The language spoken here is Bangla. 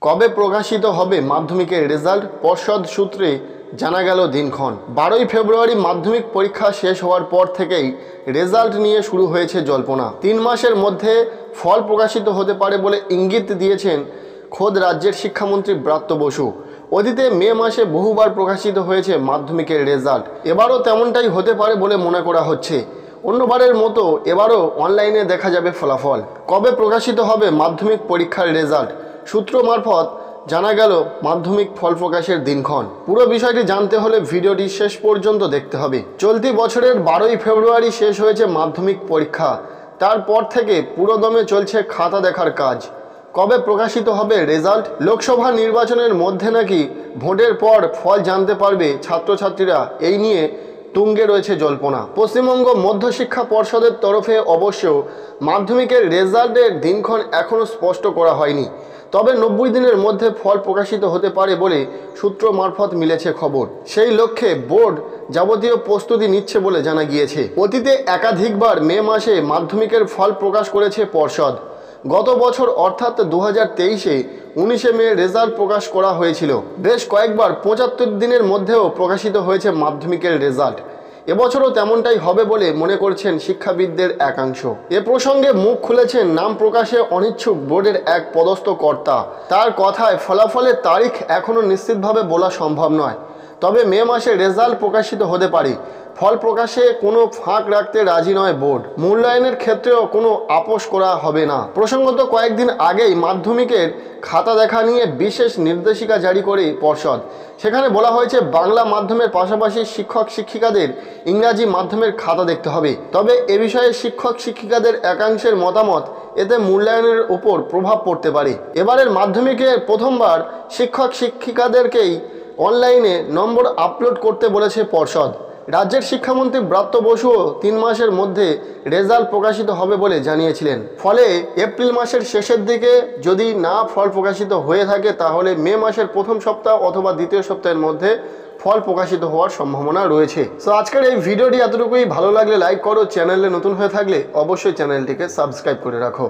কবে প্রকাশিত হবে মাধ্যমিকের রেজাল্ট? পর্ষদ সূত্রে জানা গেল দিনক্ষণ। 12ই ফেব্রুয়ারি মাধ্যমিক পরীক্ষা শেষ হওয়ার পর থেকেই রেজাল্ট নিয়ে শুরু হয়েছে জল্পনা। 3 মাসের মধ্যে ফল প্রকাশিত হতে পারে বলে ইঙ্গিত দিয়েছেন খোদ রাজ্যের শিক্ষামন্ত্রী ব্রাত্য বসু। অতীতে মে মাসে বহুবার প্রকাশিত হয়েছে মাধ্যমিকের রেজাল্ট। এবারও তেমনটাই হতে পারে বলে মনে করা হচ্ছে। অন্যবারের মতো এবারও অনলাইনে দেখা যাবে ফলাফল। কবে প্রকাশিত হবে মাধ্যমিক পরীক্ষার রেজাল্ট? সূত্র মারফত জানা গেল মাধ্যমিক ফল প্রকাশের দিনক্ষণ। পুরো বিষয়টি জানতে হলে ভিডিওটি শেষ পর্যন্ত দেখতে হবে। চলতি বছরের 12ই ফেব্রুয়ারি শেষ হয়েছে মাধ্যমিক পরীক্ষা। তারপর থেকে পুরোদমে চলছে খাতা দেখার কাজ। কবে প্রকাশিত হবে রেজাল্ট? লোকসভা নির্বাচনের মধ্যে নাকি ভোটের পর ফল জানতে পারবে ছাত্রছাত্রীরা, এই নিয়ে তুঙ্গে রয়েছে জল্পনা। পশ্চিমবঙ্গ মধ্যশিক্ষা পর্ষদের তরফে অবশ্য মাধ্যমিকের রেজাল্টের দিনক্ষণ এখনও স্পষ্ট করা হয়নি, তবে 90 দিনের মধ্যে ফল প্রকাশিত হতে পারে বলে সূত্র মারফত মিলেছে খবর। সেই লক্ষ্যে বোর্ড যাবতীয় প্রস্তুতি নিচ্ছে বলে জানা গিয়েছে। অতীতে একাধিকবার মে মাসে মাধ্যমিকের ফল প্রকাশ করেছে পর্ষদ। গত বছর অর্থাৎ 2023-এ 19শে মে রেজাল্ট প্রকাশ করা হয়েছিল। বেশ কয়েকবার 75 দিনের মধ্যেও প্রকাশিত হয়েছে মাধ্যমিকের রেজাল্ট। এবছরও তেমনটাই হবে বলে মনে করছেন শিক্ষাবিদদের একাংশ। এ প্রসঙ্গে মুখ খুলেছেন নাম প্রকাশে অনিচ্ছুক বোর্ডের এক পদস্থ কর্তা। তার কথায় ফলাফলের তারিখ এখনও নিশ্চিতভাবে বলা সম্ভব নয়, তবে মে মাসে রেজাল্ট প্রকাশিত হতে পারে। ফল প্রকাশে কোনো ফাঁক রাখতে রাজি নয় বোর্ড। মূল্যায়নের ক্ষেত্রেও কোনো আপোষ করা হবে না। প্রসঙ্গত কয়েকদিন আগেই মাধ্যমিকের খাতা দেখা নিয়ে বিশেষ নির্দেশিকা জারি করে পর্ষদ। সেখানে বলা হয়েছে বাংলা মাধ্যমের পাশাপাশি শিক্ষক শিক্ষিকাদের ইংরাজি মাধ্যমের খাতা দেখতে হবে। তবে এ বিষয়ে শিক্ষক শিক্ষিকাদের একাংশের মতামত, এতে মূল্যায়নের উপর প্রভাব পড়তে পারে। এবারের মাধ্যমিকে প্রথমবার শিক্ষক শিক্ষিকাদেরকেই অনলাইনে নম্বর আপলোড করতে বলেছে পর্ষদ। রাজ্যের শিক্ষামন্ত্রী ব্রাত্য বসুও 3 মাসের মধ্যে রেজাল্ট প্রকাশিত হবে বলে জানিয়েছিলেন। ফলে এপ্রিল মাসের শেষের দিকে যদি না ফল প্রকাশিত হয়ে থাকে, তাহলে মে মাসের প্রথম সপ্তাহ অথবা দ্বিতীয় সপ্তাহের মধ্যে ফল প্রকাশিত হওয়ার সম্ভাবনা রয়েছে। তো আজকের এই ভিডিওটি এতটুকুই। ভালো লাগলে লাইক করো, চ্যানেলে নতুন হয়ে থাকলে অবশ্যই চ্যানেলটিকে সাবস্ক্রাইব করে রাখো।